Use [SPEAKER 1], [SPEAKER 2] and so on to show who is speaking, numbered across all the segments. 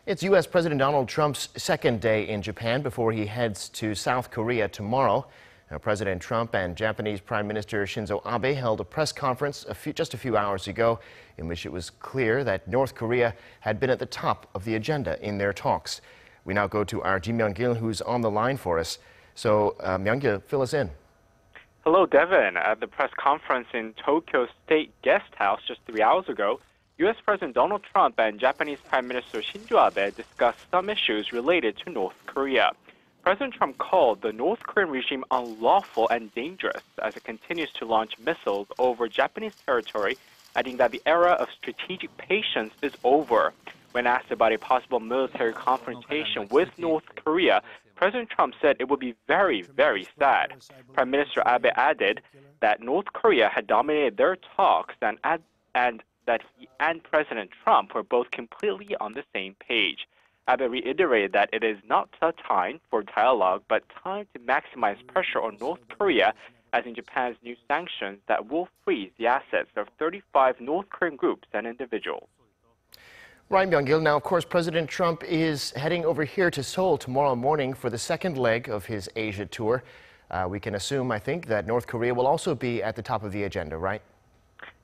[SPEAKER 1] It's U.S. President Donald Trump's second day in Japan before he heads to South Korea tomorrow. Now, President Trump and Japanese Prime Minister Shinzo Abe held a press conference just a few hours ago in which it was clear that North Korea had been at the top of the agenda in their talks. We now go to our Ji Myung-kil, who's on the line for us. So, Myung-kil, fill us in.
[SPEAKER 2] Hello, Devin. At the press conference in Tokyo State Guest House just 3 hours ago, U.S. President Donald Trump and Japanese Prime Minister Shinzo Abe discussed some issues related to North Korea. President Trump called the North Korean regime unlawful and dangerous as it continues to launch missiles over Japanese territory, adding that the era of strategic patience is over. When asked about a possible military confrontation with North Korea, President Trump said it would be very, very sad. Prime Minister Abe added that North Korea had dominated their talks and that he and President Trump were both completely on the same page. Abe reiterated that it is not a time for dialogue, but time to maximize pressure on North Korea, as in Japan's new sanctions that will freeze the assets of 35 North Korean groups and individuals.
[SPEAKER 1] Right, Myung-kil. Now, of course, President Trump is heading over here to Seoul tomorrow morning for the second leg of his Asia tour. We can assume, I think, that North Korea will also be at the top of the agenda, right?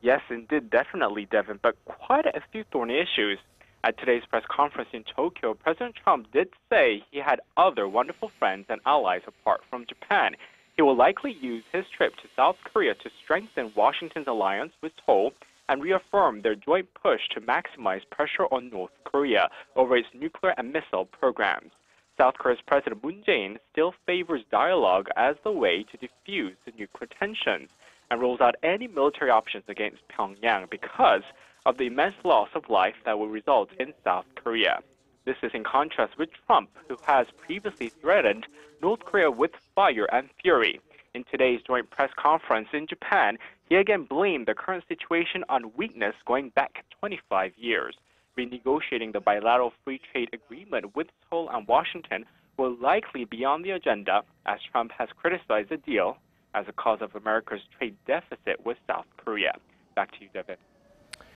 [SPEAKER 2] Yes, indeed, definitely, Devin, but quite a few thorny issues. At today's press conference in Tokyo, President Trump did say he had other wonderful friends and allies apart from Japan. He will likely use his trip to South Korea to strengthen Washington's alliance with Seoul and reaffirm their joint push to maximize pressure on North Korea over its nuclear and missile programs. South Korea's President Moon Jae-in still favors dialogue as the way to defuse the nuclear tensions and rules out any military options against Pyongyang because of the immense loss of life that will result in South Korea. This is in contrast with Trump, who has previously threatened North Korea with fire and fury. In today's joint press conference in Japan, he again blamed the current situation on weakness going back 25 years. Renegotiating the bilateral free trade agreement with Seoul and Washington will likely be on the agenda, as Trump has criticized the deal as a cause of America's trade deficit with South Korea. Back to you, Devin.